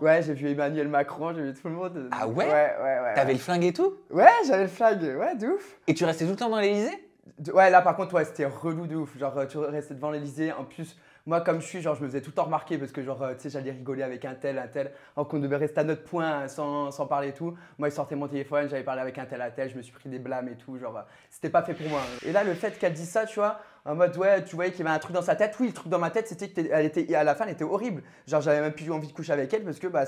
Ouais, j'ai vu Emmanuel Macron, j'ai vu tout le monde. Ah ouais? Ouais. T'avais le flingue et tout? Ouais, j'avais le flag, ouais, de ouf. Et tu restais tout le temps dans l'Élysée? Ouais, là par contre, ouais, c'était relou de ouf. Genre, tu restais devant l'Elysée. En plus, moi, comme je suis, genre, je me faisais tout le temps remarquer parce que, genre, tu sais, j'allais rigoler avec un tel. Alors qu'on devait rester à notre point sans parler et tout. Moi, il sortait mon téléphone, j'avais parlé avec un tel. Je me suis pris des blâmes et tout. Genre, c'était pas fait pour moi. Et là, le fait qu'elle dise ça, tu vois, en mode, ouais, tu voyais qu'il y avait un truc dans sa tête. Oui, le truc dans ma tête, c'était à la fin, elle était horrible. Genre, j'avais même plus envie de coucher avec elle parce que, bah,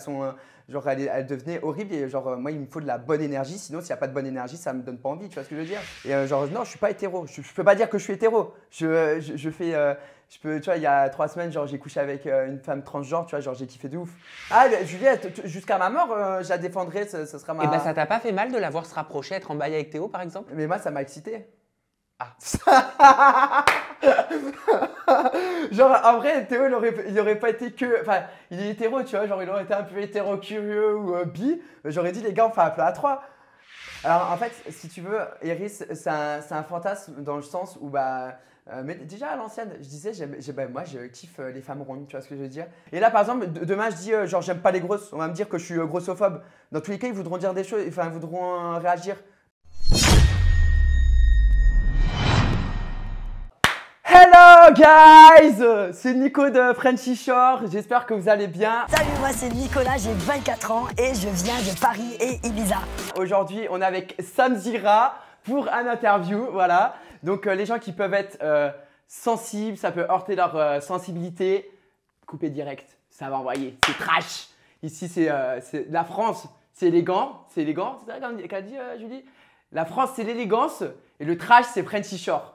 genre, elle devenait horrible. Et, genre, moi, il me faut de la bonne énergie. Sinon, s'il n'y a pas de bonne énergie, ça me donne pas envie. Tu vois ce que je veux dire? Et, genre, non, je suis pas hétéro. Je peux pas dire que je suis hétéro. Je fais. Tu vois, il y a 3 semaines, genre, j'ai couché avec une femme transgenre, tu vois, genre, j'ai kiffé de ouf. Ah, Juliette, jusqu'à ma mort, je la défendrai, ce sera ma… Et bah ça t'a pas fait mal de la voir se rapprocher, être en bail avec Théo par exemple? Mais moi, ça m'a excité. Ah. Genre, en vrai, Théo, il aurait pas été que… Enfin, il est hétéro, tu vois, genre, il aurait été un peu hétéro-curieux ou bi. J'aurais dit, les gars, on fait un peu à 3. Alors, en fait, si tu veux, Iris, c'est un fantasme dans le sens où, bah… mais déjà à l'ancienne, je disais, moi je kiffe les femmes rondes, tu vois ce que je veux dire. Et là par exemple, demain je dis genre j'aime pas les grosses, on va me dire que je suis grossophobe. Dans tous les cas, ils voudront dire des choses, enfin ils voudront réagir. Hello guys, c'est Nico de Frenchy Shore, j'espère que vous allez bien. Salut, moi c'est Nicolas, j'ai 24 ans et je viens de Paris et Ibiza. Aujourd'hui, on est avec Samzira pour un interview, voilà. Donc les gens qui peuvent être sensibles, ça peut heurter leur sensibilité, coupez direct, ça va envoyer, c'est trash. Ici c'est la France, c'est élégant, c'est ça qu'a dit Julie? La France c'est l'élégance et le trash c'est Frenchy Shore.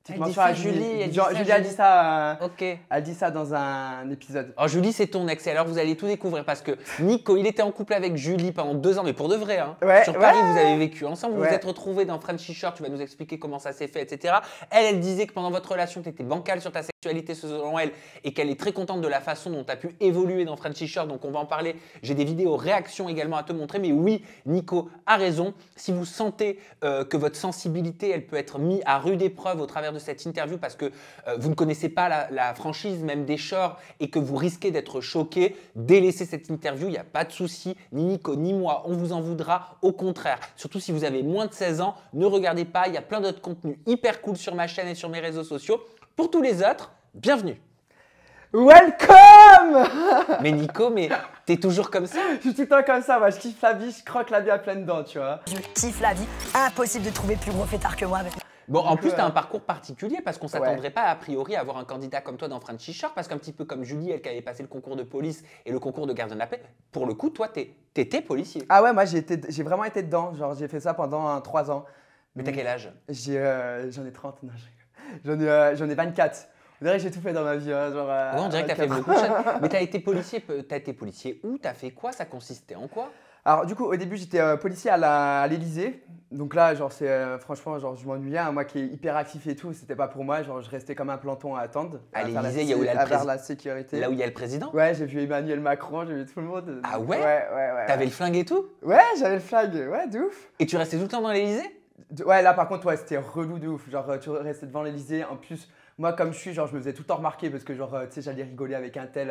Elle dit ça, Julie. Julie a dit ça. Ok. Elle dit ça dans un épisode. Alors Julie, c'est ton ex. Et alors vous allez tout découvrir parce que Nico, il était en couple avec Julie pendant 2 ans, mais pour de vrai. Hein. Ouais, Sur Paris, vous avez vécu ensemble, vous vous êtes retrouvés dans Frenchy Shore. Tu vas nous expliquer comment ça s'est fait, etc. Elle disait que pendant votre relation, tu étais bancale sur ta sexualité selon elle et qu'elle est très contente de la façon dont tu as pu évoluer dans Frenchy Shore. Donc on va en parler. J'ai des vidéos réactions également à te montrer. Mais oui, Nico a raison. Si vous sentez que votre sensibilité, elle peut être mise à rude épreuve au travers de cette interview parce que vous ne connaissez pas la franchise même des Shore et que vous risquez d'être choqué, délaissez cette interview, il n'y a pas de souci, ni Nico ni moi, on vous en voudra, au contraire. Surtout si vous avez moins de 16 ans, ne regardez pas, il y a plein d'autres contenus hyper cool sur ma chaîne et sur mes réseaux sociaux. Pour tous les autres, bienvenue. Welcome. Mais Nico, mais t'es toujours comme ça? Je suis tout le temps comme ça, moi je kiffe la vie, je croque la vie à pleines dents, tu vois. Je kiffe la vie, impossible de trouver plus gros fêtard que moi. Bon, en plus, tu as un parcours particulier parce qu'on ne s'attendrait pas a priori à avoir un candidat comme toi dans Frenchy Shore parce qu'un petit peu comme Julie, elle qui avait passé le concours de police et le concours de gardien de la paix, pour le coup, toi, t'étais policier. Ah ouais, moi j'ai vraiment été dedans, genre j'ai fait ça pendant 3 ans. Mais t'as quel âge? J'en ai 30, non, j'en ai 24. On dirait que j'ai tout fait dans ma vie. Hein, genre, ouais, on dirait que t'as fait beaucoup de choses. Mais t'as été policier où? T'as fait quoi? Ça consistait en quoi? Alors du coup, au début, j'étais policier à l'Élysée. Donc là, genre, franchement, genre, je m'ennuyais. Hein, moi qui est hyper actif et tout, c'était pas pour moi. Genre, je restais comme un planton à attendre. À l'Élysée, il y a où il y a le président. la sécurité. Là où il y a le président? Ouais, j'ai vu Emmanuel Macron, j'ai vu tout le monde. Ah ouais? Ouais. T'avais le flingue et tout? Ouais, j'avais le flag. Ouais, de ouf. Et tu restais tout le temps dans l'Élysée? Ouais, là par contre, ouais, c'était relou de ouf. Genre, tu restais devant l'Élysée. En plus, moi, comme je suis, genre, je me faisais tout le temps remarquer parce que, genre, tu sais, j'allais rigoler avec un tel.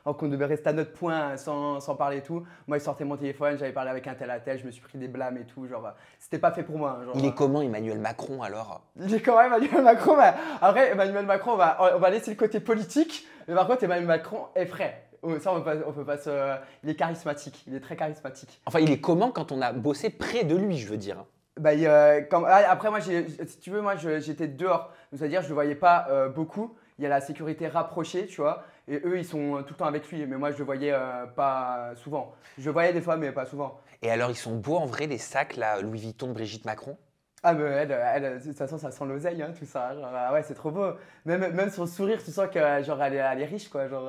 Alors qu'on devait rester à notre point sans parler et tout. Moi, il sortait mon téléphone, j'avais parlé avec un tel. Je me suis pris des blâmes et tout. Genre, c'était pas fait pour moi. Genre, il est comment, Emmanuel Macron, alors? Il est comment, Emmanuel Macron? Bah, après, Emmanuel Macron, on va laisser le côté politique. Mais par contre, Emmanuel Macron est frais. Ça, on peut pas se… Il est charismatique. Il est très charismatique. Enfin, il est comment quand on a bossé près de lui, je veux dire? Bah, après, moi, si tu veux, moi, j'étais dehors. C'est-à-dire, je ne le voyais pas beaucoup. Il y a la sécurité rapprochée, tu vois. Et eux, ils sont tout le temps avec lui. Mais moi, je le voyais pas souvent. Je le voyais des fois, mais pas souvent. Et alors, ils sont beaux en vrai, les sacs, là, Louis Vuitton de Brigitte Macron? Ah, mais elle, de toute façon, ça sent l'oseille, hein, tout ça. Genre, ouais, c'est trop beau. Même son sourire, tu sens que, genre, elle est riche, quoi. Genre…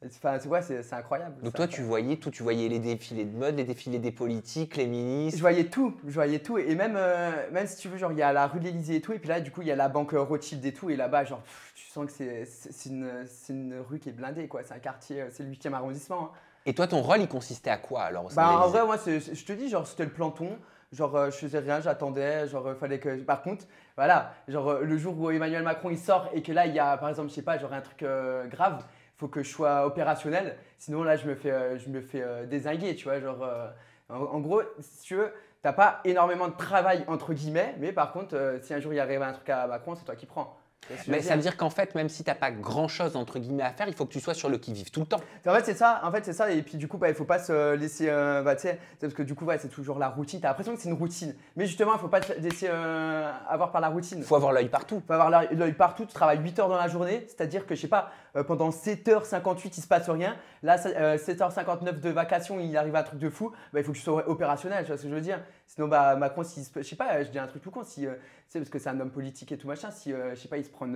Enfin, tu vois, c'est incroyable. Donc toi, tu voyais tout, tu voyais les défilés de mode, les défilés des politiques, les ministres. Je voyais tout. Et même si tu veux, genre, il y a la rue de l'Élysée et tout. Et puis là, du coup, il y a la banque Rothschild et tout. Et là-bas, genre, tu sens que c'est une rue qui est blindée, quoi. C'est un quartier, c'est le 8e arrondissement. Hein. Et toi, ton rôle, il consistait à quoi alors au sein Bah, de en l'Élysée? vrai, moi, je te dis, genre, c'était le planton. Genre, je faisais rien, j'attendais. Genre, fallait que. Par contre, voilà, genre, le jour où Emmanuel Macron il sort et que là, il y a, par exemple, je sais pas, genre un truc grave. faut que je sois opérationnel. Sinon, là, je me fais dézinguer, tu vois. Genre, en gros, si tu veux, t'as pas énormément de travail, entre guillemets, mais par contre, si un jour il arrive un truc à Macron, c'est toi qui prends. Mais ça veut dire qu'en fait, même si tu n'as pas grand-chose entre guillemets à faire, il faut que tu sois sur le qui-vive tout le temps. En fait, c'est ça. Et puis, du coup, il ne faut pas se laisser. Tu sais, parce que du coup, c'est toujours la routine. Tu as l'impression que c'est une routine. Mais justement, il ne faut pas te laisser avoir par la routine. Il faut avoir l'œil partout. Il faut avoir l'œil partout. Tu travailles 8 heures dans la journée. C'est-à-dire que, je sais pas, pendant 7h58, il ne se passe rien. Là, 7h59 de vacation, il arrive un truc de fou. Il faut que tu sois opérationnel. Tu vois ce que je veux dire? Sinon, Macron, je sais pas, je dis un truc tout con. Parce que c'est un homme politique et tout machin. Si, je sais pas, il se prend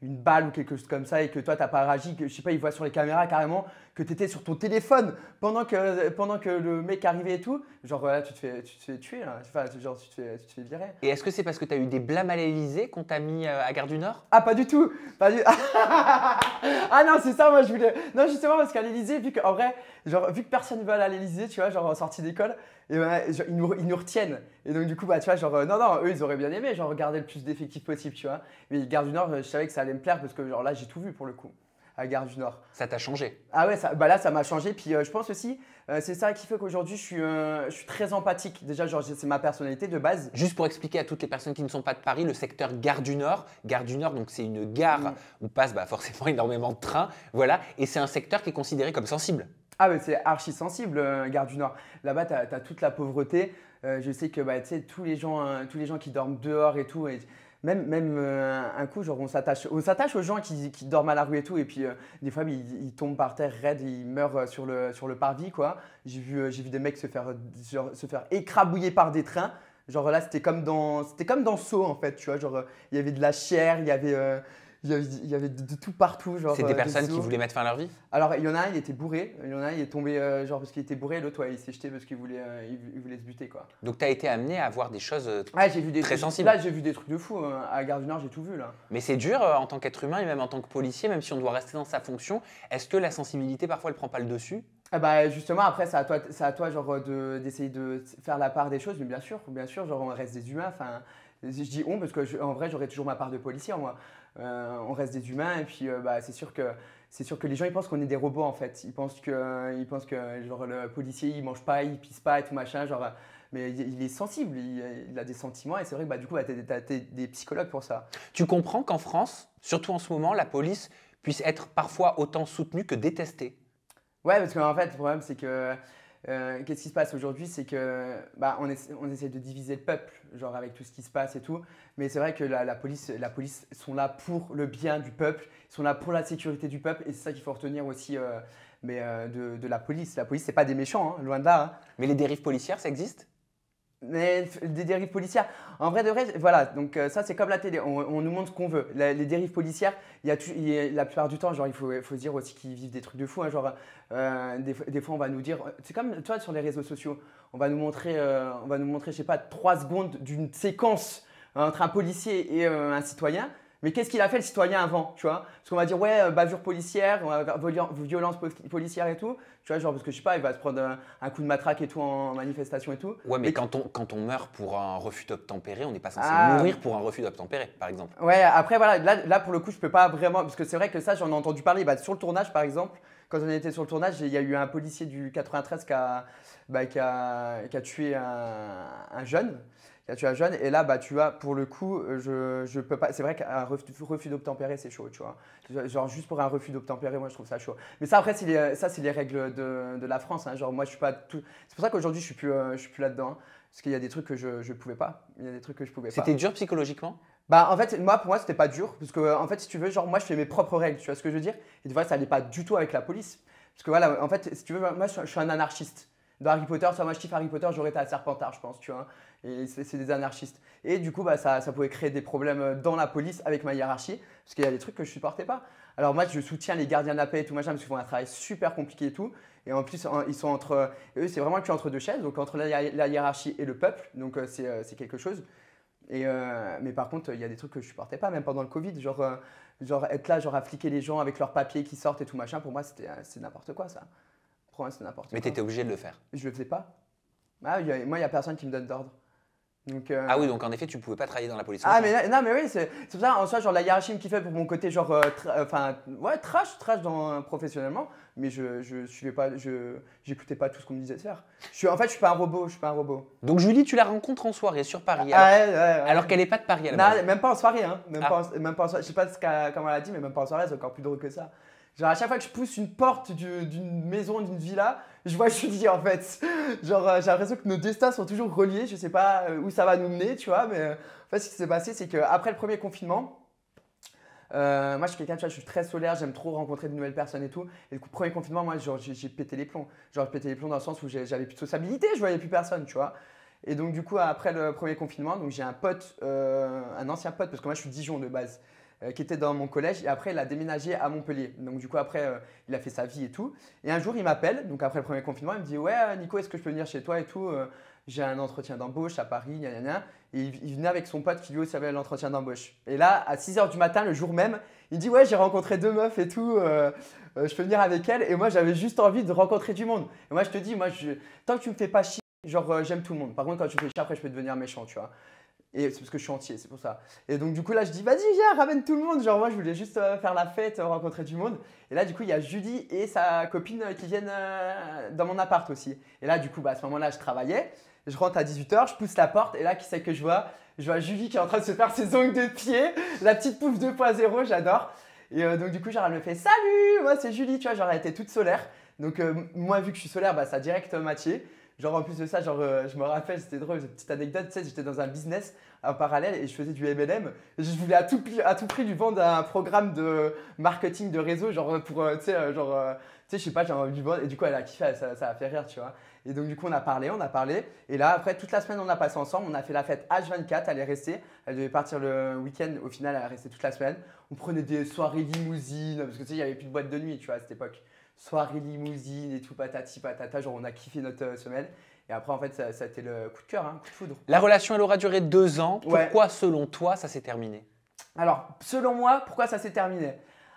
une balle ou quelque chose comme ça et que toi, tu n'as pas réagi, que je sais pas, il voit sur les caméras carrément que tu étais sur ton téléphone pendant que le mec arrivait et tout. Genre, là, tu te fais tuer. Là. Enfin, genre, tu te fais virer. Et est-ce que c'est parce que tu as eu des blâmes à l'Élysée qu'on t'a mis à Gare du Nord? Ah, pas du tout. Ah non, c'est ça, moi, je voulais. Non, justement, parce qu'à l'Élysée, vu que personne ne veut aller à l'Élysée, tu vois, genre en sortie d'école, et ils nous retiennent. Et donc, du coup, tu vois, genre, non, eux, ils auraient bien aimé, genre, garder le plus d'effectifs possible, tu vois. Mais Gare du Nord, je savais que ça allait me plaire parce que, genre, là, j'ai tout vu pour le coup, à Gare du Nord. Ça t'a changé? Ah ouais, là, ça m'a changé. Puis, je pense aussi, c'est ça qui fait qu'aujourd'hui, je suis très empathique. Déjà, genre, c'est ma personnalité de base. Juste pour expliquer à toutes les personnes qui ne sont pas de Paris, le secteur Gare du Nord, donc c'est une gare où passe forcément énormément de trains, voilà, et c'est un secteur qui est considéré comme sensible. Ah, mais c'est archi sensible, Gare du Nord. Là-bas, tu as toute la pauvreté. Je sais que tu sais, tous les gens qui dorment dehors et tout. Et même un coup, genre, on s'attache aux gens qui dorment à la rue et tout. Et puis, des fois, ils tombent par terre raides et ils meurent sur le parvis, quoi. J'ai vu des mecs se faire écrabouiller par des trains. Genre là, c'était comme dans Saw, en fait, tu vois. Genre, il y avait de la chair, il y avait de tout partout. C'est des personnes qui voulaient mettre fin à leur vie? Alors, il y en a un, il était bourré. Il y en a un, il est tombé genre parce qu'il était bourré. L'autre, il s'est jeté parce qu'il voulait se buter, quoi. Donc, tu as été amené à voir des choses j'ai vu très sensibles. Là, j'ai vu des trucs de fou. À Gare du Nord, j'ai tout vu, là. Mais c'est dur en tant qu'être humain et même en tant que policier, même si on doit rester dans sa fonction. Est-ce que la sensibilité, parfois, elle ne prend pas le dessus? Justement, après, c'est à toi genre, d'essayer de faire la part des choses. Mais bien sûr, genre, on reste des humains. Enfin, je dis on parce que en vrai, j'aurais toujours ma part de policier, moi. On reste des humains et puis c'est sûr que les gens ils pensent qu'on est des robots en fait. Ils pensent que genre, le policier il mange pas, il pisse pas et tout machin. Genre, mais il est sensible, il a des sentiments et c'est vrai que du coup t'as des psychologues pour ça. Tu comprends qu'en France, surtout en ce moment, la police puisse être parfois autant soutenue que détestée? Ouais, parce qu'en fait le problème c'est que qu'est-ce qui se passe aujourd'hui, c'est que on essaie de diviser le peuple, genre avec tout ce qui se passe et tout. Mais c'est vrai que la police sont là pour le bien du peuple, ils sont là pour la sécurité du peuple, et c'est ça qu'il faut retenir aussi de la police. La police, c'est pas des méchants, hein, loin de là. Hein. Mais les dérives policières, ça existe? Mais des dérives policières, en vrai de vrai, voilà, donc ça c'est comme la télé, on nous montre ce qu'on veut. Les dérives policières, la plupart du temps, genre il faut se dire aussi qu'ils vivent des trucs de fou, hein, genre des fois on va nous dire, c'est comme toi sur les réseaux sociaux, on va nous montrer, je sais pas, 3 secondes d'une séquence entre un policier et un citoyen. Mais qu'est-ce qu'il a fait le citoyen avant, tu vois? Parce qu'on va dire, ouais, bavure policière, violence policière et tout. Tu vois, genre, parce que je sais pas, il va se prendre un coup de matraque et tout en manifestation et tout. Ouais, mais quand on meurt pour un refus d'obtempérer, on n'est pas censé mourir pour un refus d'obtempérer, par exemple. Ouais, après, voilà, là pour le coup, je peux pas vraiment. Parce que c'est vrai que ça, j'en ai entendu parler sur le tournage, par exemple. Quand on était sur le tournage, il y a eu un policier du 93 qui a tué un jeune. Et là, tu vois, pour le coup, je peux pas. C'est vrai qu'un refus d'obtempérer, c'est chaud, tu vois. Genre, juste pour un refus d'obtempérer, moi, je trouve ça chaud. Mais ça, après, c'est les règles de la France. Hein. Genre, moi, je suis pas tout. C'est pour ça qu'aujourd'hui, je suis plus là-dedans. Hein. Parce qu'il y a des trucs que je pouvais pas. Il y a des trucs que je pouvais pas. C'était dur psychologiquement? En fait, pour moi, c'était pas dur. Parce que, en fait, si tu veux, genre, moi, je fais mes propres règles. Tu vois ce que je veux dire? Et tu vois, ça allait pas du tout avec la police. Parce que, voilà, en fait, si tu veux, moi, je suis un anarchiste. Dans Harry Potter, moi, je kiffe Harry Potter, j'aurais été à Serpentard, je pense, tu vois. Et c'est des anarchistes. Et du coup, ça pouvait créer des problèmes dans la police avec ma hiérarchie, parce qu'il y a des trucs que je supportais pas. Alors moi, je soutiens les gardiens de la paix et tout machin, parce qu'ils font un travail super compliqué et tout. Et en plus, ils sont eux, c'est vraiment le cul entre deux chaises, donc entre la hiérarchie et le peuple. Donc c'est quelque chose. Mais par contre, il y a des trucs que je supportais pas, même pendant le Covid, genre être là, genre à fliquer les gens avec leurs papiers qui sortent et tout machin. Pour moi, c'est n'importe quoi ça. Pour moi, c'est n'importe quoi. Mais tu étais obligé de le faire? Je le faisais pas. Moi, il n'y a personne qui me donne d'ordre. Donc, Ah oui, donc en effet, tu pouvais pas travailler dans la police. Ah mais non mais oui, c'est pour ça en soi genre la hiérarchie me kiffait pour mon côté genre enfin ouais trash professionnellement, mais je suivais pas, j'écoutais pas tout ce qu'on me disait de faire. En fait je suis pas un robot, Donc Julie, tu la rencontres en soirée sur Paris, Ouais. alors qu'elle est pas de Paris à la Non, base. même pas en soirée hein, même pas en soirée, je sais pas comment elle a dit, mais même pas en soirée, c'est encore plus drôle que ça. Genre à chaque fois que je pousse une porte d'une maison, d'une villa, je vois Julie en fait. Genre j'ai l'impression que nos destins sont toujours reliés, je sais pas où ça va nous mener, tu vois, mais en fait ce qui s'est passé c'est qu'après le premier confinement, moi je suis quelqu'un, tu vois, je suis très solaire, j'aime trop rencontrer de nouvelles personnes et tout. Et du coup premier confinement, moi genre j'ai pété les plombs. Genre pété les plombs dans le sens où j'avais plus de sociabilité, je voyais plus personne, tu vois. Et donc du coup après le premier confinement, donc j'ai un pote, un ancien pote, parce que moi je suis Dijon de base, qui était dans mon collège et après il a déménagé à Montpellier. Donc du coup après il a fait sa vie et tout. Et un jour il m'appelle, donc après le premier confinement, il me dit ouais Nico, est-ce que je peux venir chez toi et tout, j'ai un entretien d'embauche à Paris, gna gna gna. Et il venait avec son pote qui lui aussi avait l'entretien d'embauche. Et là à 6h du matin le jour même, il dit ouais j'ai rencontré 2 meufs et tout, je peux venir avec elles. Et moi j'avais juste envie de rencontrer du monde. Et moi je te dis, tant que tu me fais pas chier, genre j'aime tout le monde. Par contre quand tu me fais chier après je peux devenir méchant, tu vois. Et c'est parce que je suis entier, c'est pour ça. Et donc du coup là je dis vas-y viens, ramène tout le monde. Genre moi je voulais juste faire la fête, rencontrer du monde. Et là du coup il y a Julie et sa copine qui viennent dans mon appart aussi. Et là du coup à ce moment-là je travaillais. Je rentre à 18h, je pousse la porte et là qui c'est que je vois Julie qui est en train de se faire ses ongles de pied. La petite pouffe 2.0, j'adore. Et donc du coup genre elle me fait salut, moi c'est Julie, tu vois, genre elle était toute solaire. Donc moi vu que je suis solaire, bah ça a direct matché. Genre en plus de ça, genre je me rappelle, c'était drôle, cette petite anecdote, tu sais, j'étais dans un business en parallèle et je faisais du MLM. Et je voulais à tout prix lui vendre un programme de marketing de réseau, genre pour, tu sais, je sais pas, j'ai envie de lui vendre. Et du coup, elle a kiffé, ça a fait rire, tu vois. Et donc du coup, on a parlé. Et là, après, toute la semaine, on a passé ensemble. On a fait la fête H24, elle est restée. Elle devait partir le week-end. Au final, elle est restée toute la semaine. On prenait des soirées limousines, parce que tu sais, il n'y avait plus de boîte de nuit, tu vois, à cette époque. Soirée limousine et tout, patati patata, genre on a kiffé notre semaine. Et après, en fait, ça a été le coup de cœur, hein, coup de foudre. La relation, elle aura duré 2 ans. Ouais. Pourquoi, selon toi, ça s'est terminé? Alors, selon moi, pourquoi ça s'est terminé?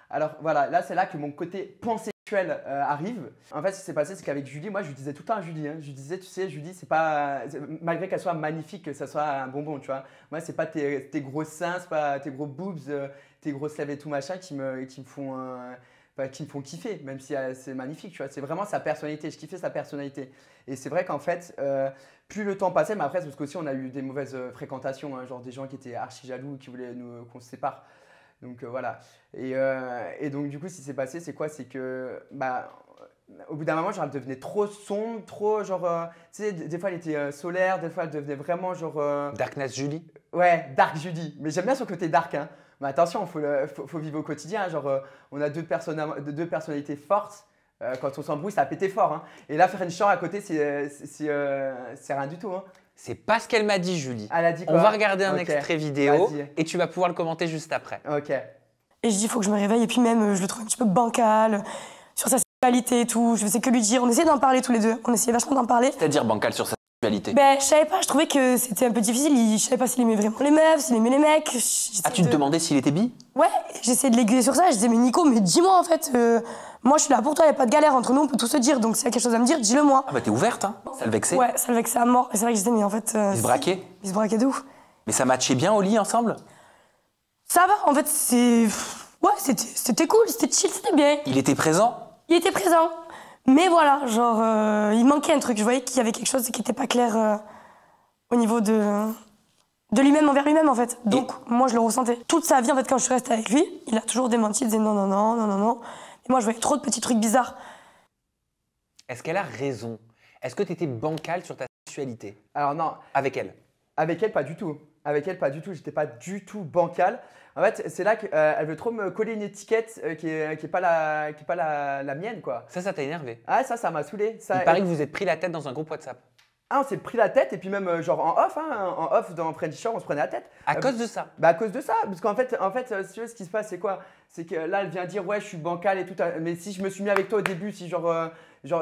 Alors voilà, là, c'est là que mon côté pansexuel arrive. En fait, ce qui s'est passé, c'est qu'avec Julie, moi, je lui disais tout le temps à Julie, hein, je lui disais, tu sais, Julie, c'est pas, malgré qu'elle soit magnifique, que ça soit un bonbon, tu vois. Moi, c'est pas tes gros seins, c'est pas tes gros boobs, tes grosses lèvres et tout machin qui me font kiffer, même si c'est magnifique, tu vois. C'est vraiment sa personnalité, je kiffais sa personnalité. Et c'est vrai qu'en fait, plus le temps passait, mais après, c'est parce qu'aussi on a eu des mauvaises fréquentations, hein, genre des gens qui étaient archi jaloux, qui voulaient qu'on se sépare. Donc voilà. Et donc du coup, ce qui s'est passé, c'est quoi? C'est que, au bout d'un moment, genre, elle devenait trop sombre, trop genre, tu sais, des fois elle était solaire, des fois elle devenait vraiment genre… Darkness Julie? Ouais, dark Julie. Mais j'aime bien son côté dark, hein. Mais attention, faut vivre au quotidien, hein. Genre, on a deux personnalités fortes. Quand on s'embrouille, ça a pété fort, hein. Et là, faire une chambre à côté, c'est rien du tout, hein. C'est pas ce qu'elle m'a dit, Julie. Elle a dit quoi? On va regarder un Ok. extrait vidéo Vas-y. et tu vas pouvoir le commenter juste après. Ok. Et je dis, il faut que je me réveille. Et puis même, je le trouve un petit peu bancal sur sa sexualité et tout. Je faisais que lui dire. On essayait d'en parler tous les deux. On essayait vachement d'en parler. C'est-à-dire bancal sur sa sexualité. Ben, je savais pas. Je trouvais que c'était un peu difficile. Je savais pas s'il aimait vraiment les meufs, s'il aimait les mecs. Ah, tu te demandais s'il était bi? Ouais, j'essayais de l'aiguiller sur ça. Je disais, mais Nico, mais dis-moi en fait. Moi, je suis là pour toi. Y a pas de galère entre nous. On peut tout se dire. Donc, s'il y a quelque chose à me dire, dis-le moi. Ah bah t'es ouverte, hein. Ça le vexait? Ouais, ça le vexait à mort. Et c'est vrai que je disais, mais en fait. Ils se braquaient? Ils se braquaient de ouf. Mais ça matchait bien au lit ensemble? Ça va. En fait, ouais, c'était cool. C'était chill. C'était bien. Il était présent? Il était présent. Mais voilà, genre, il manquait un truc. Je voyais qu'il y avait quelque chose qui n'était pas clair au niveau de lui-même envers lui-même, en fait. Donc, moi, je le ressentais. Toute sa vie, en fait, quand je suis restée avec lui, il a toujours démenti. Il disait non, non, non, non, non, non. Et moi, je voyais trop de petits trucs bizarres. Est-ce qu'elle a raison? Est-ce que tu étais bancal sur ta sexualité? Alors non, Avec elle? avec elle, pas du tout. Avec elle, pas du tout. J'étais pas du tout bancal. En fait, c'est là qu'elle veut trop me coller une étiquette qui est pas la mienne, quoi. Ça t'a énervé? Ah, ça m'a saoulé. Il paraît que vous êtes pris la tête dans un groupe WhatsApp. Ah, on s'est pris la tête et puis même genre en off, hein, en off dans French Shore, on se prenait la tête. À cause de ça? Bah à cause de ça, parce qu'en fait, si tu veux, ce qui se passe, c'est quoi? C'est que là, elle vient dire ouais, je suis bancal et tout, mais si je me suis mis avec toi au début, si genre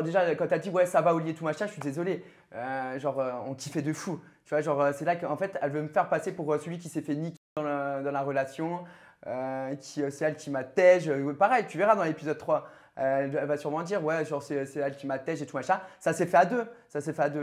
déjà quand t'as dit ouais, ça va au lit et tout machin, je suis désolé. On kiffait de fou. Tu vois, genre c'est là qu'en fait, elle veut me faire passer pour celui qui s'est fait niquer dans la relation, c'est elle qui m'a tège. Pareil, tu verras dans l'épisode 3. Elle va sûrement dire ouais, genre c'est elle qui m'a tège et tout machin. Ça s'est fait à deux.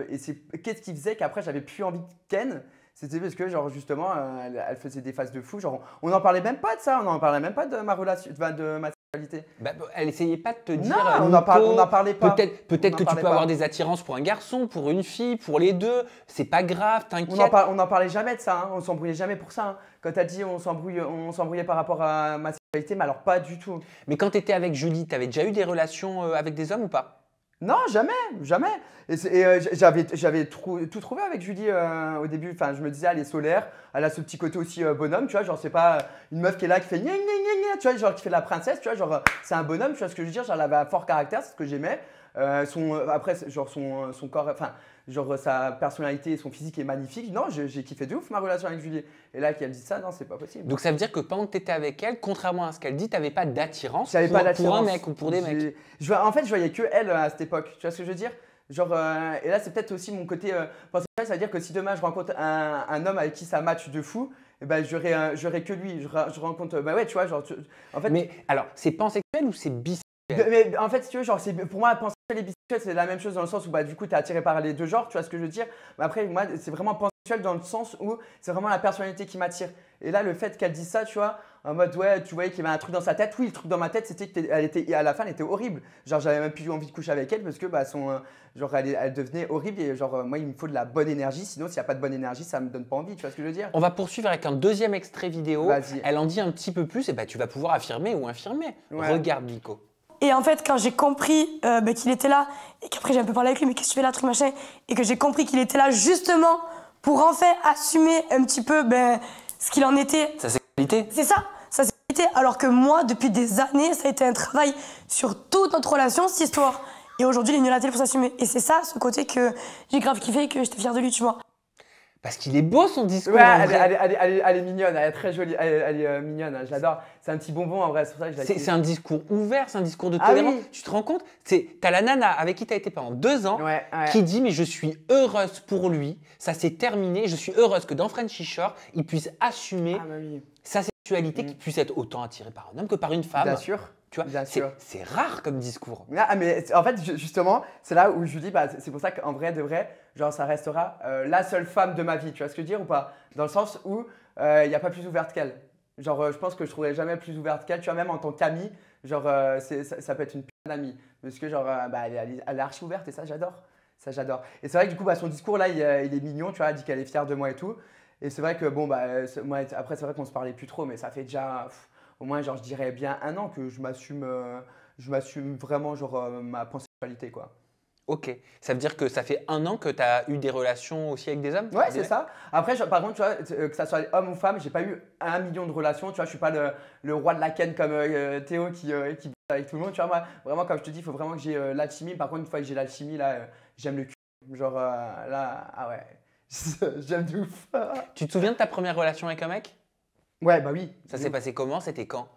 Et c'est qu'est-ce qui faisait qu'après j'avais plus envie de Ken? C'était parce que, genre, justement, elle faisait des phases de fou. Genre, on n'en parlait même pas de ça. On n'en parlait même pas de ma relation, de ma sexualité. Bah, elle essayait pas de te dire. Non, on n'en parlait pas. Peut-être que tu peux avoir des attirances pour un garçon, pour une fille, pour les deux. C'est pas grave, t'inquiète. On n'en parlait jamais de ça. Hein. On s'embrouillait jamais pour ça. Hein. Quand t'as dit on s'embrouillait par rapport à ma sexualité, mais alors pas du tout. Mais quand tu étais avec Julie, tu avais déjà eu des relations avec des hommes ou pas? Non, jamais, jamais. J'avais tout trouvé avec Julie au début. Enfin, je me disais, elle est solaire, elle a ce petit côté aussi bonhomme, tu vois. Genre, c'est pas une meuf qui est là qui fait gna gna gna gna, tu vois, genre qui fait la princesse, tu vois. Genre, c'est un bonhomme, tu vois ce que je veux dire. Genre, elle avait un fort caractère, c'est ce que j'aimais. Après, genre son corps, enfin, genre sa personnalité et son physique est magnifique. Non, j'ai kiffé de ouf ma relation avec Julie. Et là, qu'elle dit ça, non, c'est pas possible. Donc ça veut dire que pendant que tu étais avec elle, contrairement à ce qu'elle dit, tu n'avais pas d'attirance pour un mec ou pour des mecs. En fait, je voyais que elle à cette époque. Tu vois ce que je veux dire? Genre, et là, c'est peut-être aussi mon côté pansexuel, c'est-à-dire que si demain je rencontre un homme avec qui ça match de fou, eh ben, j'aurais que lui. Je rencontre, bah ouais, tu vois, genre, en fait. Mais alors, c'est pansexuel ou c'est bisexuel? Mais en fait, si tu veux, genre, pour moi, pansexuel et bisexuel, c'est la même chose dans le sens où bah, du coup, tu es attiré par les deux genres, tu vois ce que je veux dire? Mais après, moi, c'est vraiment pansexuel dans le sens où c'est vraiment la personnalité qui m'attire. Et là, le fait qu'elle dise ça, tu vois, en mode, ouais, tu voyais qu'il y avait un truc dans sa tête. Oui, le truc dans ma tête, c'était à la fin, elle était horrible. Genre, j'avais même plus envie de coucher avec elle parce que bah, genre, elle devenait horrible. Et genre, moi, il me faut de la bonne énergie. Sinon, s'il n'y a pas de bonne énergie, ça me donne pas envie. Tu vois ce que je veux dire? On va poursuivre avec un deuxième extrait vidéo. Elle en dit un petit peu plus et bah, tu vas pouvoir affirmer ou infirmer. Ouais. Regarde, Nico. Et en fait, quand j'ai compris qu'il était là, et qu'après j'ai un peu parlé avec lui, mais qu'est-ce que tu fais là, truc machin, et que j'ai compris qu'il était là justement pour en fait assumer un petit peu ce qu'il en était. Sa sexualité. C'est ça, sa sexualité. Alors que moi, depuis des années, ça a été un travail sur toute notre relation, cette histoire. Et aujourd'hui, il est venu à la télé pour s'assumer. Et c'est ça, ce côté que j'ai grave kiffé et que j'étais fière de lui, tu vois. Parce qu'il est beau son discours. Ouais, elle est mignonne, elle est très jolie, elle est mignonne, je l'adore. C'est un petit bonbon en vrai, c'est pour ça que je la kiffe. C'est un discours ouvert, c'est un discours de tolérance. Oui. Tu te rends compte? T'as la nana avec qui tu as été pendant 2 ans qui dit mais je suis heureuse pour lui, ça s'est terminé, je suis heureuse que dans Frenchy Shore, il puisse assumer sa sexualité, qu'il puisse être autant attiré par un homme que par une femme. Bien sûr. Tu vois, c'est rare comme discours. Ah, mais en fait, justement, c'est là où je dis, bah, c'est pour ça qu'en vrai, de vrai, genre, ça restera la seule femme de ma vie. Tu vois ce que je veux dire ou pas? Dans le sens où il n'y a pas plus ouverte qu'elle. Genre, je pense que je ne trouverai jamais plus ouverte qu'elle. Tu vois, même en tant qu'amie, genre, ça peut être une putain d'amie. Parce que, genre, elle est archi ouverte et ça, j'adore. Ça, j'adore. Et c'est vrai que du coup, bah, son discours là, il est mignon. Tu vois, elle dit qu'elle est fière de moi et tout. Et c'est vrai que, bon, bah, moi, après, c'est vrai qu'on se parlait plus trop, mais ça fait déjà. Au moins, genre, je dirais bien 1 an que je m'assume vraiment, genre, ma pansexualité, quoi. Ok. Ça veut dire que ça fait 1 an que tu as eu des relations aussi avec des hommes? Ouais, c'est ça. Après, par contre, tu vois, que ça soit homme ou femme, j'ai pas eu 1 million de relations. Tu vois, je suis pas le roi de la ken comme Théo qui bosse avec tout le monde. Tu vois, moi, vraiment, comme je te dis, il faut vraiment que j'ai l'alchimie. Par contre, une fois que j'ai l'alchimie, là, j'aime le cul. Genre, là, ah ouais, j'aime de ouf. Tu te souviens de ta première relation avec un mec? Ouais, bah oui. Ça s'est passé comment? C'était quand?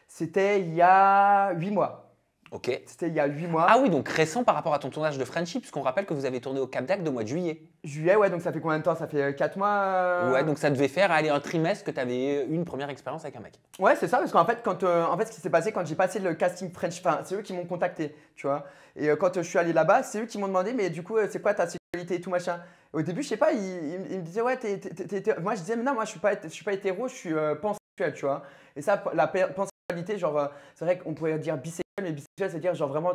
C'était il y a 8 mois. Ok. C'était il y a 8 mois. Ah oui, donc récent par rapport à ton tournage de Frenchy, puisqu'on rappelle que vous avez tourné au Cap d'Agde au mois de juillet. Juillet, ouais, donc ça fait combien de temps? Ça fait 4 mois Ouais, donc ça devait faire un trimestre que tu avais eu une première expérience avec un mec. Ouais, c'est ça, parce qu'en fait, ce qui s'est passé quand j'ai passé le casting French, enfin, c'est eux qui m'ont contacté, tu vois. Et quand je suis allé là-bas, c'est eux qui m'ont demandé, mais du coup, c'est quoi ta sexualité et tout machin. Au début, je sais pas, ils me disaient, ouais, moi je disais, mais non, moi je suis pas hétéro, je suis pansexuel, tu vois. Et ça, la pansexualité, genre, c'est vrai qu'on pourrait dire bisexuel, mais bisexuel, c'est-à-dire, genre vraiment,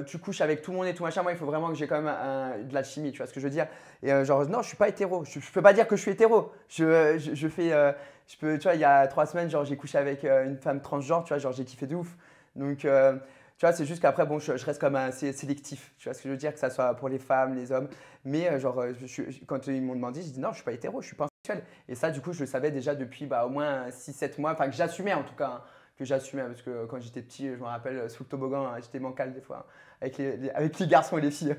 tu couches avec tout le monde et tout machin. Moi, il faut vraiment que j'ai quand même de la chimie, tu vois ce que je veux dire. Et genre, non, je suis pas hétéro. Je peux pas dire que je suis hétéro. Tu vois, il y a 3 semaines, genre, j'ai couché avec une femme transgenre, tu vois, genre, j'ai kiffé de ouf. Donc, tu vois, c'est juste qu'après, bon, je reste comme assez sélectif. Tu vois ce que je veux dire, que ça soit pour les femmes, les hommes. Mais genre, quand ils m'ont demandé, j'ai dit non, je suis pas hétéro, je suis pansexuel. Et ça, du coup, je le savais déjà depuis au moins 6-7 mois. Enfin, que j'assumais en tout cas. Hein, que j'assumais parce que quand j'étais petit, je me rappelle, sous le toboggan, j'étais bancal des fois. Avec les garçons et les filles.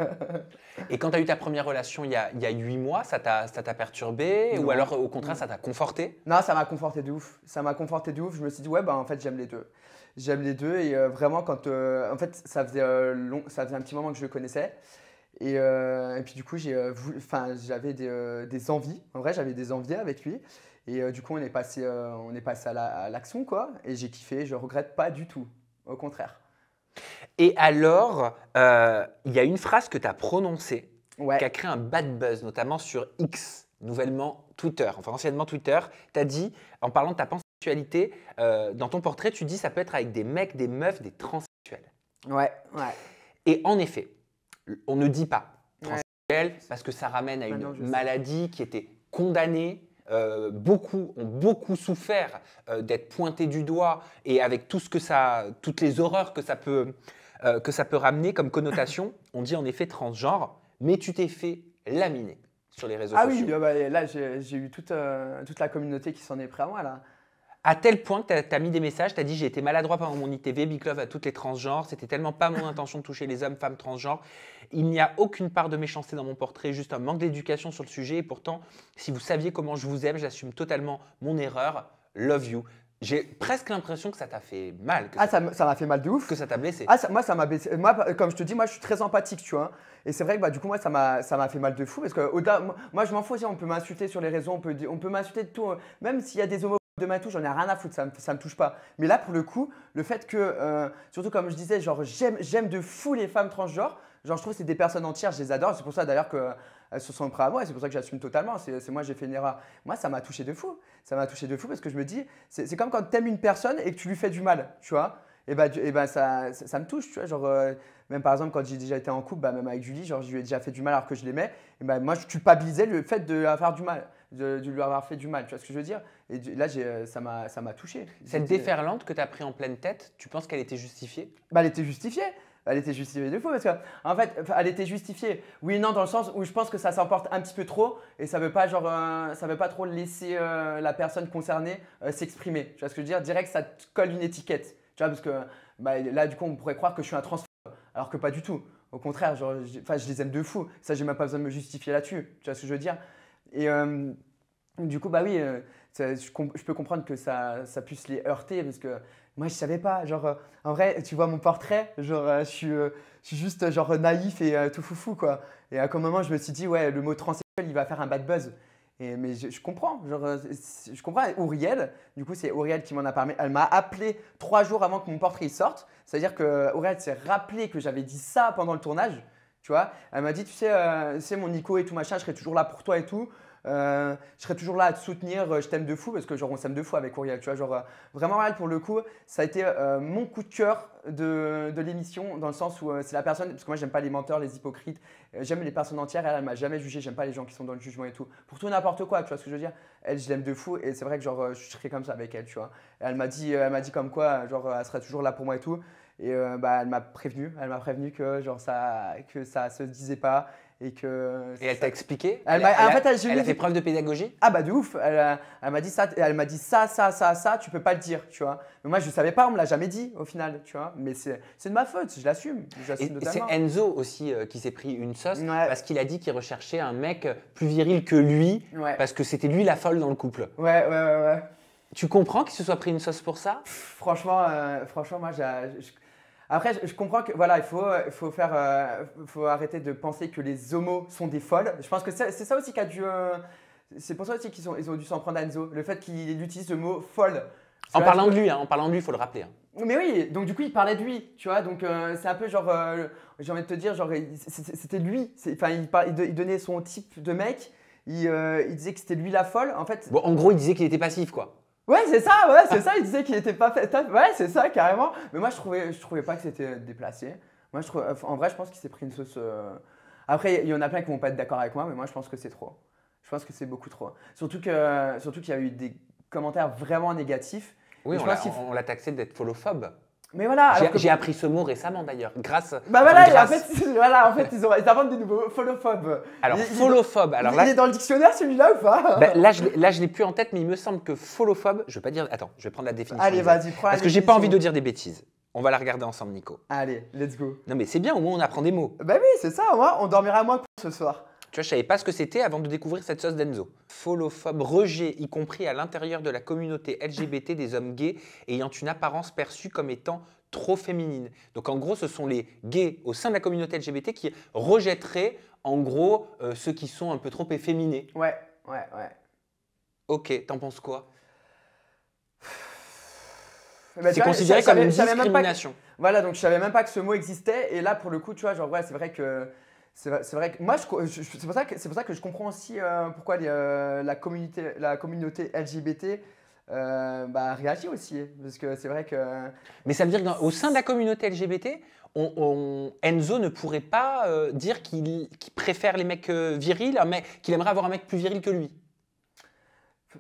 Et quand tu as eu ta première relation il y a 8 mois, ça t'a perturbé? Ou alors au contraire, ça t'a conforté? Non, ça m'a conforté de ouf. Ça m'a conforté de ouf. Je me suis dit, ouais, bah en fait, j'aime les deux. J'aime les deux et vraiment, en fait, ça faisait un petit moment que je le connaissais. Et puis du coup, j'avais des envies. En vrai, j'avais des envies avec lui. Et du coup, on est passé à l'action, quoi. Et j'ai kiffé. Je regrette pas du tout. Au contraire. Et alors, il y a une phrase que tu as prononcée qui a créé un bad buzz, notamment sur X. nouvellement Twitter, enfin anciennement Twitter, t'as dit, en parlant de ta pansexualité, dans ton portrait, tu dis ça peut être avec des mecs, des meufs, des transsexuels. Ouais. Et en effet, on ne dit pas transsexuel parce que ça ramène à une non, je sais. maladie qui était condamnée. Beaucoup ont beaucoup souffert d'être pointés du doigt et avec tout ce que toutes les horreurs que ça peut ramener comme connotation. On dit en effet transgenre, mais tu t'es fait laminer sur les réseaux sociaux. Ah oui, là j'ai eu toute la communauté qui s'en est pris à moi là. À tel point que tu as mis des messages, tu as dit j'ai été maladroit pendant mon ITV, big love à toutes les transgenres, c'était tellement pas mon intention de toucher les hommes, femmes transgenres. Il n'y a aucune part de méchanceté dans mon portrait, juste un manque d'éducation sur le sujet. Et pourtant, si vous saviez comment je vous aime, j'assume totalement mon erreur. Love you. J'ai presque l'impression que ça t'a fait mal. Ça m'a fait mal de ouf. Que ça t'a blessé. Moi, ça m'a blessé. Moi, comme je te dis, moi, je suis très empathique, tu vois. Et c'est vrai que du coup, moi, ça m'a fait mal de fou. Parce que moi, je m'en fous aussi. On peut m'insulter sur les réseaux, on peut m'insulter de tout. Même s'il y a des homophobes de ma touche, j'en ai rien à foutre, ça me touche pas. Mais là, pour le coup, le fait que, surtout comme je disais, genre, j'aime de fou les femmes transgenres. Genre, je trouve que c'est des personnes entières, je les adore. C'est pour ça d'ailleurs qu'elles se sont prises à moi et c'est pour ça que j'assume totalement. C'est moi, j'ai fait une erreur. Moi, ça m'a touché de fou. Ça m'a touché de fou parce que je me dis, c'est comme quand tu aimes une personne et que tu lui fais du mal, tu vois. Et ça me touche, tu vois. Genre, même par exemple, quand j'ai déjà été en couple, même avec Julie, genre, je lui ai déjà fait du mal alors que je l'aimais. Et moi, je culpabilisais le fait de lui avoir du mal, de lui avoir fait du mal. Tu vois ce que je veux dire? Et là, ça m'a touché. Cette déferlante que tu as pris en pleine tête, tu penses qu'elle était justifiée? Elle était justifiée. Elle était justifiée de fou parce qu'en fait, elle était justifiée. Oui et non, dans le sens où je pense que ça s'emporte un petit peu trop et ça veut pas trop laisser la personne concernée s'exprimer. Tu vois ce que je veux dire? Direct, ça te colle une étiquette. Tu vois, parce que là, du coup, on pourrait croire que je suis un transphobe, alors que pas du tout. Au contraire, genre, je les aime de fou. Ça, j'ai même pas besoin de me justifier là-dessus. Tu vois ce que je veux dire? Et du coup, oui, je peux comprendre que ça puisse les heurter parce que moi, je savais pas. Genre, en vrai, tu vois mon portrait, genre, je suis juste genre naïf et tout foufou, quoi. Et à un moment, je me suis dit, ouais, le mot transsexuel, il va faire un bad buzz. Mais je comprends, genre, je comprends. Auriel, du coup, c'est Auriel qui m'en a parlé. Elle m'a appelé 3 jours avant que mon portrait sorte. C'est-à-dire que Auriel s'est rappelé que j'avais dit ça pendant le tournage. Tu vois, elle m'a dit, tu sais, mon Nico et tout machin, je serai toujours là pour toi et tout. Je serai toujours là à te soutenir, je t'aime de fou parce que genre on s'aime de fou avec Auriel, tu vois, genre vraiment elle pour le coup, ça a été mon coup de cœur de l'émission dans le sens où c'est la personne, parce que moi j'aime pas les menteurs, les hypocrites, j'aime les personnes entières, elle m'a jamais jugé, j'aime pas les gens qui sont dans le jugement et tout, pour tout n'importe quoi, tu vois ce que je veux dire, elle je l'aime de fou et c'est vrai que genre je serais comme ça avec elle, tu vois, et elle m'a dit comme quoi genre elle serait toujours là pour moi et tout, et elle m'a prévenu que genre que ça se disait pas. Et elle t'a expliqué? Elle a fait preuve de pédagogie? Ah de ouf, elle m'a dit ça, tu peux pas le dire, tu vois. Mais moi je savais pas, on me l'a jamais dit au final, tu vois. Mais c'est de ma faute, je l'assume Et c'est Enzo aussi qui s'est pris une sauce parce qu'il a dit qu'il recherchait un mec plus viril que lui parce que c'était lui la folle dans le couple. Ouais. Tu comprends qu'il se soit pris une sauce pour ça? Franchement, moi après, je comprends que voilà, faut arrêter de penser que les homos sont des folles. Je pense que c'est ça aussi qui a dû, c'est pour ça aussi qu'ils ont dû s'en prendre à Enzo, le fait qu'il utilise le mot folle. En parlant de lui, il faut le rappeler. Mais oui, donc du coup il parlait de lui, tu vois, donc c'est un peu genre, j'ai envie de te dire, genre c'était lui, il donnait son type de mec, il disait que c'était lui la folle, en fait. Bon, en gros, il disait qu'il était passif, quoi. Ouais, c'est ça, il disait qu'il était pas fait. Ouais, c'est ça, carrément. Mais moi, je trouvais pas que c'était déplacé. Moi, en vrai, je pense qu'il s'est pris une sauce. Après, il y en a plein qui vont pas être d'accord avec moi, mais moi, je pense que c'est trop. Je pense que c'est beaucoup trop. Surtout qu'il y a eu des commentaires vraiment négatifs. Oui, on l'a taxé d'être folophobe. Mais voilà. J'ai appris ce mot récemment d'ailleurs, grâce. En fait, ils inventent des nouveaux folophobes. Alors, folophobe. Il est dans le dictionnaire celui-là ou pas? Là, je l'ai plus en tête, mais il me semble que folophobe, je vais pas dire. Attends, je vais prendre la définition. Allez, vas-y, prends la définition. Parce que j'ai pas envie de dire des bêtises. On va la regarder ensemble, Nico. Allez, let's go. Non, mais c'est bien, au moins on apprend des mots. Bah oui, c'est ça, on dormira moins pour ce soir. Tu vois, je savais pas ce que c'était avant de découvrir cette sauce d'Enzo. Folophobe, rejet, y compris à l'intérieur de la communauté LGBT des hommes gays ayant une apparence perçue comme étant trop féminine. Donc en gros, ce sont les gays au sein de la communauté LGBT qui rejetteraient en gros ceux qui sont un peu trop efféminés. Ouais. Ok, t'en penses quoi? C'est considéré comme une discrimination. Voilà, donc je savais même pas que ce mot existait et là pour le coup, tu vois, genre ouais, c'est vrai que C'est vrai que moi, c'est pour ça que je comprends aussi pourquoi la communauté LGBT réagit aussi. Parce que c'est vrai que. Mais ça veut dire qu'au sein de la communauté LGBT, Enzo ne pourrait pas dire qu'il préfère les mecs virils, qu'il aimerait avoir un mec plus viril que lui.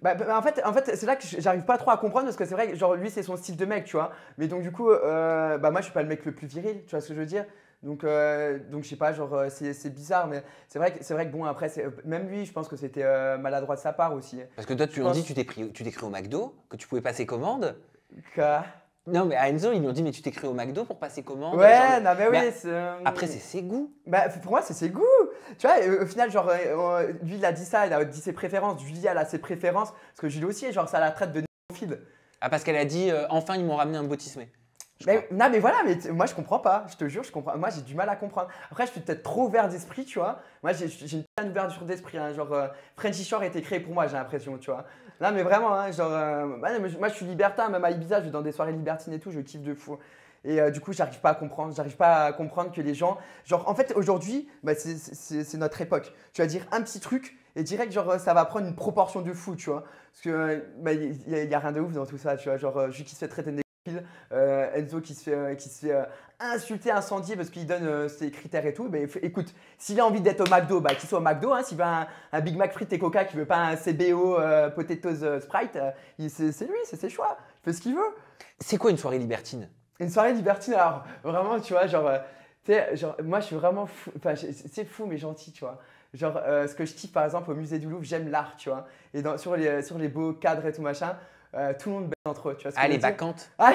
En fait c'est là que j'arrive pas trop à comprendre parce que c'est vrai que genre lui c'est son style de mec, tu vois. Mais donc du coup, moi je suis pas le mec le plus viril, tu vois ce que je veux dire. Donc je sais pas, genre c'est bizarre, mais c'est vrai que bon après même lui, je pense que c'était maladroit de sa part aussi. Parce que toi tu t'es cru au McDo, que tu pouvais passer commande. Quoi? Non mais à Enzo ils lui ont dit mais tu t'es cru au McDo pour passer commande. Ouais, genre, non mais oui. Après c'est ses goûts. Pour moi c'est ses goûts. Tu vois, au final genre lui il a dit ça, il a dit ses préférences. Julie elle a ses préférences parce que Julie aussi genre ça la traite de néophyte. Ah parce qu'elle a dit enfin ils m'ont ramené un bautismé. Non mais voilà, mais moi je comprends pas, je te jure, je comprends. Moi j'ai du mal à comprendre. Après je suis peut-être trop ouvert d'esprit, tu vois. Moi j'ai une pleine ouverture d'esprit, hein. Genre Frenchy Shore a été créé pour moi, j'ai l'impression, tu vois. Non mais vraiment, hein, genre moi je suis libertin, même à Ibiza, je vais dans des soirées libertines et tout, je kiffe de fou. Et du coup j'arrive pas à comprendre que les gens, genre en fait aujourd'hui, c'est notre époque. Tu vas dire un petit truc et direct genre ça va prendre une proportion de fou, tu vois. Parce que y a rien de ouf dans tout ça, tu vois. Genre Jules qui se fait traiter de Enzo qui se fait insulter, incendier parce qu'il donne ses critères et tout. Mais écoute, s'il a envie d'être au McDo, qu'il soit au McDo. Hein, s'il veut un Big Mac frites et Coca, qu'il veut pas un CBO Potatoes Sprite, c'est lui, c'est ses choix. Il fait ce qu'il veut. C'est quoi une soirée libertine? Une soirée libertine, alors vraiment, tu vois, genre moi je suis vraiment fou, enfin c'est fou mais gentil, tu vois. Genre ce que je kiffe par exemple au musée du Louvre, j'aime l'art, tu vois. Et sur les beaux cadres et tout machin. Tout le monde baise entre eux, tu vois ce que je veux dire. Bacchantes. Ah,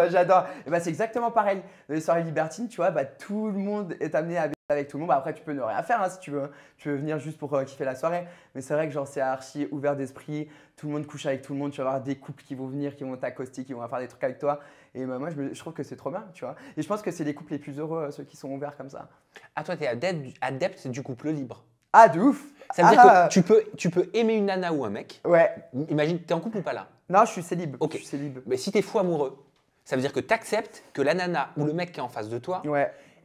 j'adore. Et c'est exactement pareil. Dans les soirées libertines, tu vois, tout le monde est amené à baiser avec tout le monde. Après, tu peux ne rien faire hein, si tu veux. Tu veux venir juste pour kiffer la soirée. Mais c'est vrai que genre c'est archi ouvert d'esprit. Tout le monde couche avec tout le monde. Tu vas avoir des couples qui vont venir, qui vont t'accoster, qui vont faire des trucs avec toi. Et moi, je trouve que c'est trop bien, tu vois. Et je pense que c'est les couples les plus heureux, ceux qui sont ouverts comme ça. Ah, toi, tu es adepte du couple libre. Ah, de ouf. Ça veut dire que tu peux aimer une nana ou un mec. Ouais. Imagine, tu es en couple ou pas là? Non, je suis célib. Ok. Je suis célib. Mais si tu es fou amoureux, ça veut dire que tu acceptes que la nana ou le mec qui est en face de toi,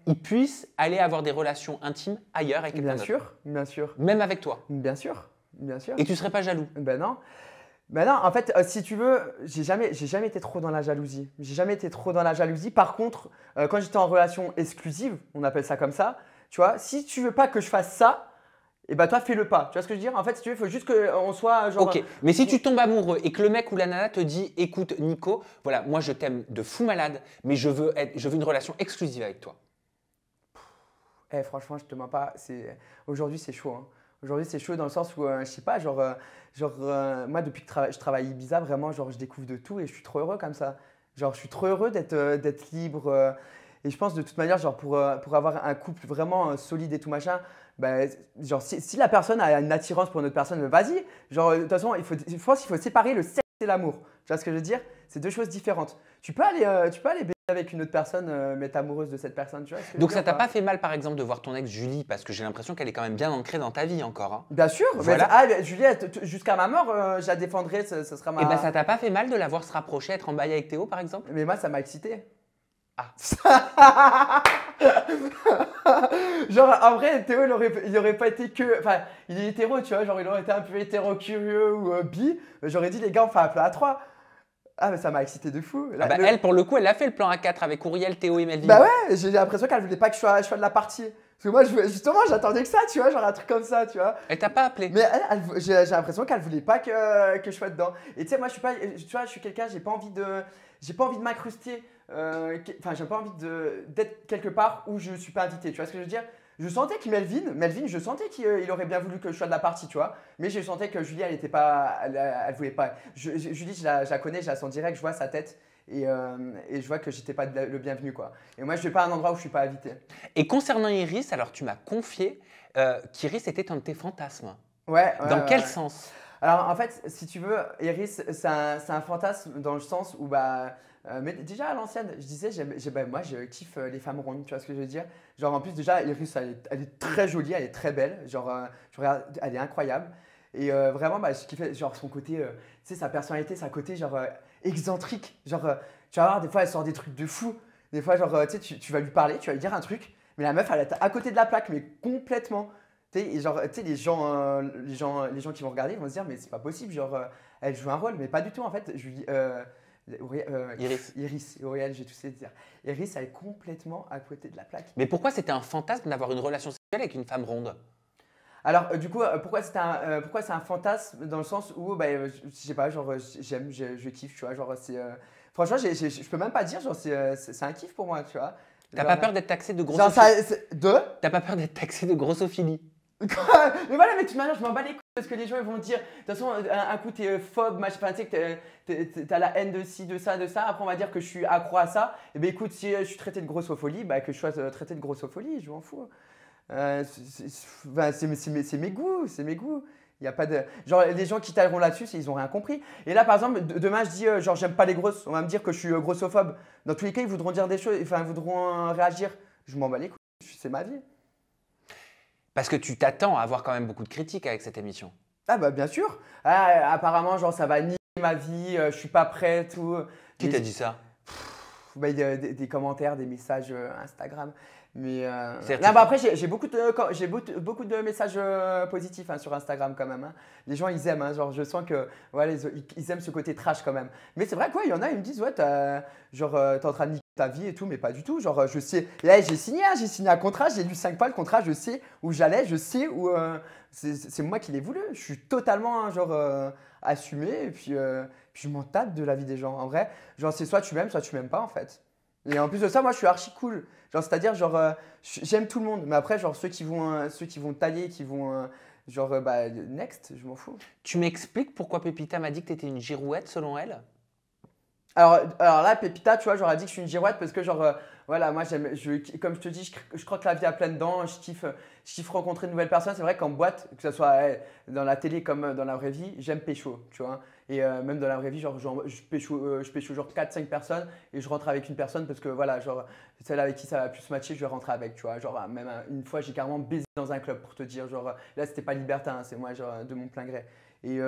il puisse aller avoir des relations intimes ailleurs avec quelqu'un d'autre. Bien sûr. Même avec toi. Bien sûr. Et tu serais pas jaloux? Ben non. En fait, si tu veux, j'ai jamais été trop dans la jalousie. Par contre, quand j'étais en relation exclusive, on appelle ça comme ça, tu vois, si tu veux pas que je fasse ça, et toi fais-le pas. Tu vois ce que je veux dire? En fait, si tu veux, il faut juste qu'on soit genre. Ok, mais si tu tombes amoureux et que le mec ou la nana te dit écoute, Nico, voilà, moi je t'aime de fou malade, mais je veux une relation exclusive avec toi. Franchement, je te mens pas. Aujourd'hui, c'est chaud. Hein. Aujourd'hui, c'est chaud dans le sens où, je sais pas, moi, depuis que je travaille Ibiza, vraiment, genre, je découvre de tout et je suis trop heureux comme ça. Genre, je suis trop heureux d'être libre. Et je pense de toute manière, genre, pour avoir un couple vraiment solide et tout machin, genre, si la personne a une attirance pour une autre personne, vas-y. Genre, de toute façon, je pense qu'il faut séparer le sexe et l'amour. Tu vois ce que je veux dire? C'est deux choses différentes. Tu peux aller baiser avec une autre personne, mais t'es amoureuse de cette personne, tu vois. Donc ça t'a pas fait mal, par exemple, de voir ton ex Julie, parce que j'ai l'impression qu'elle est quand même bien ancrée dans ta vie encore. Hein. Bien sûr. Voilà. Julie, jusqu'à ma mort, je la défendrai. Ce sera ma. Et ça t'a pas fait mal de la voir se rapprocher, être en bail avec Théo, par exemple? Mais moi, ça m'a excité. Ah. Genre, en vrai, Théo, il aurait pas été que. Enfin, il est hétéro, tu vois. Genre, il aurait été un peu hétéro-curieux ou bi. J'aurais dit, les gars, on fait un plan à 3. Ah, mais ça m'a excité de fou. Elle, pour le coup, elle a fait le plan A4 avec Ouriel, Théo et Melvin. Bah ouais, j'ai l'impression qu'elle voulais pas que je sois de la partie. Parce que moi, justement, j'attendais que ça, tu vois, genre un truc comme ça, tu vois. Elle t'a pas appelé? Mais j'ai l'impression qu'elle voulait pas que je sois dedans. Et tu sais, moi, tu vois, je suis quelqu'un, j'ai pas envie de m'incruster. Enfin, j'ai pas envie d'être quelque part où je suis pas invité. Tu vois ce que je veux dire? Je sentais que Melvin, je sentais qu'il aurait bien voulu que je sois de la partie, tu vois. Mais je sentais que Julie, elle était pas, elle voulait pas. Julie, je la connais, je la sens direct, je vois sa tête. Et je vois que j'étais pas le bienvenu, quoi. Et moi, je vais pas à un endroit où je suis pas invité. Et concernant Iris, alors tu m'as confié qu'Iris était un de tes fantasmes. Ouais. Dans quel sens? Alors, en fait, si tu veux, Iris, c'est un fantasme dans le sens où, mais déjà à l'ancienne, je disais, moi, je kiffe les femmes rondes, tu vois ce que je veux dire? Genre, en plus, déjà, Iris, elle est très jolie, elle est très belle. Genre, je regarde, elle est incroyable. Et vraiment, je kiffais genre, son côté, tu sais, sa personnalité, sa côté, genre, excentrique. Genre, tu vas voir, des fois, elle sort des trucs de fou. Des fois, genre, tu sais, tu vas lui parler, tu vas lui dire un truc. Mais la meuf, elle est à côté de la plaque, mais complètement. Tu sais, et genre, tu sais, les gens qui vont regarder, ils vont se dire, mais c'est pas possible, genre, elle joue un rôle, mais pas du tout en fait. Je lui dis, Iris, Auriel, j'ai tout essayé de dire. Iris, elle est complètement à côté de la plaque. Mais pourquoi c'était un fantasme d'avoir une relation sexuelle avec une femme ronde? Alors, du coup, pourquoi c'est un fantasme dans le sens où, bah, je sais pas, genre, j'aime, je kiffe, tu vois, genre, c'est… franchement, je peux même pas dire, genre, c'est un kiff pour moi, tu vois. T'as pas peur d'être taxé de Genre, grossophilie? T'as pas peur d'être taxé de grossophilie? Mais voilà, mais de toute manière, je m'en bats les couilles parce que les gens ils vont dire, de toute façon, un coup t'es phobe, machin, enfin, tu sais que t'as la haine de ci, de ça, après on va dire que je suis accro à ça. Et bien écoute, si je suis traité de grossopholie, bah que je sois traité de grossopholie, je m'en fous. C'est mes goûts, c'est mes goûts. Il y a pas de… Genre, les gens qui tailleront là-dessus, ils ont rien compris. Et là, par exemple, demain, je dis, genre, j'aime pas les grosses. On va me dire que je suis grossophobe. Dans tous les cas, ils voudront dire des choses, enfin, ils voudront réagir. Je m'en bats les couilles, c'est ma vie. Parce que tu t'attends à avoir quand même beaucoup de critiques avec cette émission. Ah bah bien sûr. Ah, apparemment, genre, ça va nier ma vie, je suis pas prêt, tout. Qui t'a dit ça? Bah, des commentaires, des messages Instagram. Mais non, bah après, j'ai beaucoup de messages positifs hein, sur Instagram quand même. Hein. Les gens, ils aiment. Hein, genre, je sens que ouais, ils aiment ce côté trash quand même. Mais c'est vrai qu'il y en a, ils me disent, ouais, t'es en train de niquer ta vie et tout, mais pas du tout. Genre, je sais. Là, j'ai signé un contrat, j'ai lu 5 fois le contrat, je sais où j'allais, je sais où. C'est moi qui l'ai voulu. Je suis totalement genre assumé et puis je m'en tape de la vie des gens. En vrai, genre, c'est soit tu m'aimes pas en fait. Et en plus de ça, moi, je suis archi cool. Genre, c'est-à-dire, genre, j'aime tout le monde. Mais après, genre, ceux qui vont tailler, qui vont, genre, bah, next, je m'en fous. Tu m'expliques pourquoi Pépita m'a dit que tu étais une girouette selon elle? Alors là, Pépita, tu vois, j'aurais dit que je suis une girouette parce que, genre, voilà, moi, comme je te dis, je crois que la vie a plein dedans. Je kiffe rencontrer de nouvelles personnes. C'est vrai qu'en boîte, que ce soit dans la télé comme dans la vraie vie, j'aime pécho, tu vois. Et même dans la vraie vie, genre, je pécho genre 4-5 personnes et je rentre avec une personne parce que, voilà, genre, celle avec qui ça va plus matcher, je vais rentrer avec, tu vois. Genre, même une fois, j'ai carrément baisé dans un club pour te dire, genre, là, c'était pas libertin, c'est moi, genre, de mon plein gré. Et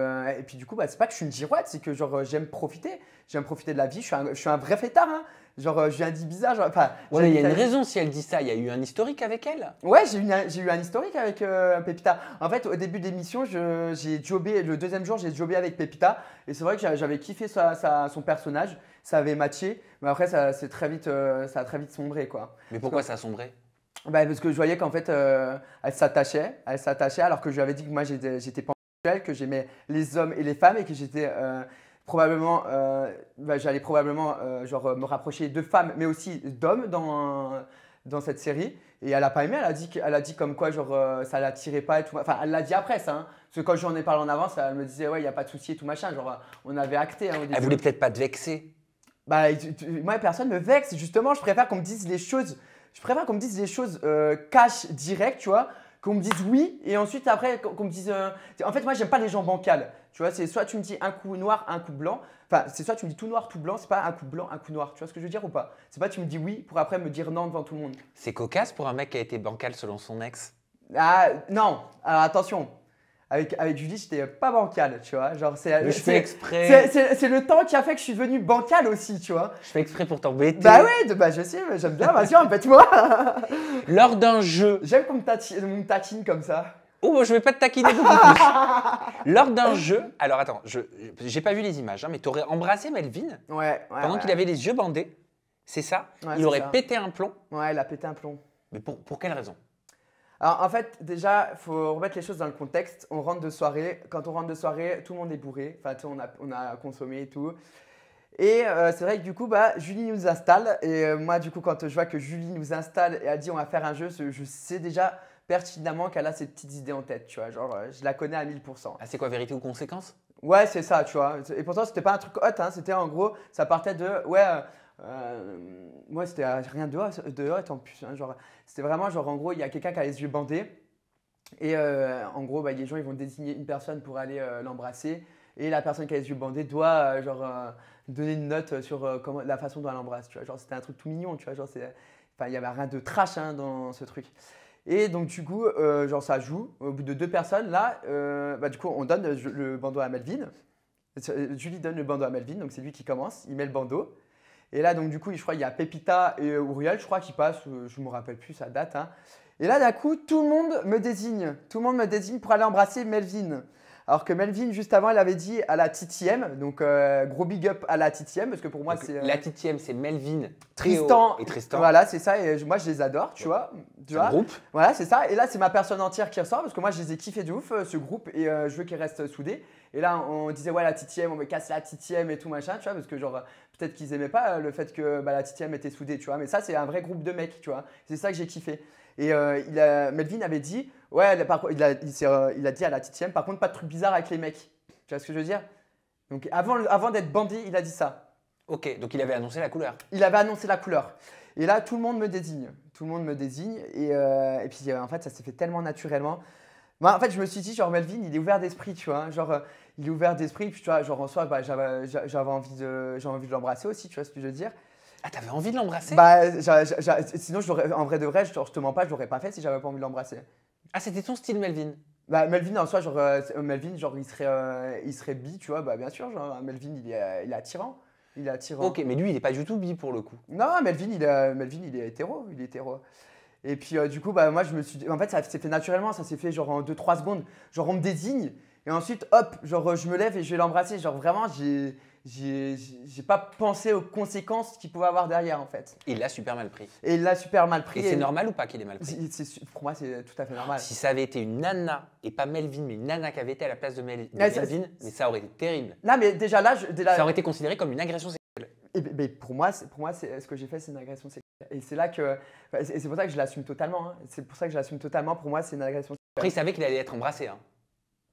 puis du coup, bah, c'est pas que je suis une girouette, c'est que genre j'aime profiter de la vie. Je suis un vrai fêtard, hein. Genre je viens d'Ibiza. Ouais, il y a une raison si elle dit ça. Il y a eu un historique avec elle. Ouais, j'ai eu un historique avec Pépita. En fait, au début de l'émission, j'ai jobé, le deuxième jour, j'ai jobé avec Pépita. Et c'est vrai que j'avais kiffé son personnage. Ça avait matché. Mais après, ça a très vite sombré, quoi. Mais pourquoi ça a sombré? Bah, parce que je voyais qu'en fait, elle s'attachait alors que je lui avais dit que moi, j'étais pas que j'aimais les hommes et les femmes et que j'étais j'allais probablement genre me rapprocher de femmes mais aussi d'hommes dans cette série et elle a pas aimé, elle a dit comme quoi genre ça l'attirait pas et tout, enfin elle l'a dit après ça hein, parce que quand j'en ai parlé en avance elle me disait ouais il y a pas de souci et tout machin, genre on avait acté hein, au début. Elle voulait peut-être pas te vexer. Bah moi personne me vexe, justement je préfère qu'on me dise les choses cash direct, tu vois. Qu'on me dise oui et ensuite après qu'on me dise… En fait, moi, j'aime pas les gens bancals. Tu vois, c'est soit tu me dis un coup noir, un coup blanc. Enfin, c'est soit tu me dis tout noir, tout blanc. C'est pas un coup blanc, un coup noir. Tu vois ce que je veux dire ou pas? C'est pas tu me dis oui pour après me dire non devant tout le monde. C'est cocasse pour un mec qui a été bancal selon son ex. Ah non, alors attention. Avec Julie, j'étais pas bancal, tu vois. Genre, je fais exprès. C'est le temps qui a fait que je suis devenu bancal aussi, tu vois. Je fais exprès pour t'embêter. Bah ouais, bah je sais, j'aime bien, vas-y, embête-moi. Lors d'un jeu. J'aime qu'on me tatine comme ça. Oh, je vais pas te taquiner beaucoup plus. Lors d'un jeu, alors attends, j'ai pas vu les images, hein, mais tu aurais embrassé Melvin pendant qu'il avait les yeux bandés, c'est ça? Ouais, il aurait pété un plomb. Ouais, il a pété un plomb. Mais pour quelle raison? Alors en fait, déjà, il faut remettre les choses dans le contexte. On rentre de soirée. Quand on rentre de soirée, tout le monde est bourré. Enfin, on a consommé et tout. Et c'est vrai que du coup, bah, Julie nous installe. Et moi, du coup, quand je vois que Julie nous installe et a dit on va faire un jeu, je sais déjà pertinemment qu'elle a ses petites idées en tête. Tu vois, genre, je la connais à 1000%. Ah, c'est quoi, vérité ou conséquence? Ouais, c'est ça, tu vois. Et pourtant, c'était pas un truc hot. Hein. C'était en gros, ça partait de ouais. Moi, c'était rien de hot en plus. Hein, genre, c'était vraiment genre en gros, il y a quelqu'un qui a les yeux bandés et en gros, bah, les gens ils vont désigner une personne pour aller l'embrasser et la personne qui a les yeux bandés doit donner une note sur la façon dont elle l'embrasse. Tu vois, genre c'était un truc tout mignon. Tu vois, genre il y avait rien de trash hein, dans ce truc. Et donc du coup, genre ça joue. Au bout de 2 personnes, là, bah, du coup, on donne le bandeau à Melvin. Julie donne le bandeau à Melvin, donc c'est lui qui commence. Il met le bandeau. Et là, donc du coup, je crois qu'il y a Pépita et Uriel, je crois, qui passent. Je ne me rappelle plus sa date. Hein. Et là, d'un coup, tout le monde me désigne. Tout le monde me désigne pour aller embrasser Melvin. Alors que Melvin, juste avant, elle avait dit à la TTM. Donc, gros big up à la TTM. Parce que pour moi, c'est. La TTM, c'est Melvin, Tristan et Tristan. Voilà, c'est ça. Et moi, je les adore, tu vois. Un groupe. Voilà, c'est ça. Et là, c'est ma personne entière qui ressort. Parce que moi, je les ai kiffés de ouf, ce groupe. Et je veux qu'ils restent soudés. Et là, on disait, ouais, la TTM, on me casse la TTM et tout, machin, tu vois. Parce que, genre, peut-être qu'ils aimaient pas le fait que la TTM était soudée, tu vois. Mais ça, c'est un vrai groupe de mecs, tu vois. C'est ça que j'ai kiffé. Et Melvin avait dit, ouais, il a dit à la TTM, par contre, pas de trucs bizarres avec les mecs. Tu vois ce que je veux dire? Donc, avant d'être bandit, il a dit ça. Ok, donc il avait annoncé la couleur. Il avait annoncé la couleur. Et là, tout le monde me désigne. Tout le monde me désigne. Et puis, en fait, ça s'est fait tellement naturellement. Moi, en fait, je me suis dit, genre, Melvin, il est ouvert d'esprit, tu vois. Genre, il est ouvert d'esprit. Puis, tu vois, genre, en soi, j'avais envie de l'embrasser aussi, tu vois ce que je veux dire. Ah, t'avais envie de l'embrasser? Sinon, en vrai de vrai, je te mens pas, je l'aurais pas fait si j'avais pas envie de l'embrasser. Ah, c'était ton style, Melvin? Melvin, en soi, Melvin, genre, il serait bi, tu vois. Bien sûr, genre, Melvin, il est attirant. Il est attirant. Ok, mais lui, il est pas du tout bi pour le coup. Non, Melvin, il est hétéro. Il est hétéro. Et puis, du coup, moi, je me suis dit. En fait, ça s'est fait naturellement. Ça s'est fait genre en 2-3 secondes. Genre, on me désigne. Et ensuite, hop, genre, je me lève et je vais l'embrasser. Genre, vraiment, j'ai pas pensé aux conséquences qu'il pouvait avoir derrière, en fait. Il l'a super mal pris. Et il l'a super mal pris. Et c'est normal ou pas qu'il ait mal pris? Pour moi, c'est tout à fait normal. Si ça avait été une nana, et pas Melvin, mais une nana qui avait été à la place de Melvin, mais ça aurait été terrible. Non, mais déjà là… Ça aurait été considéré comme une agression sexuelle. Mais pour moi, ce que j'ai fait, c'est une agression sexuelle. Et c'est là que… Et c'est pour ça que je l'assume totalement. Hein. C'est pour ça que je l'assume totalement. Pour moi, c'est une agression sexuelle. Après, il savait qu'il allait être embrassé. Hein.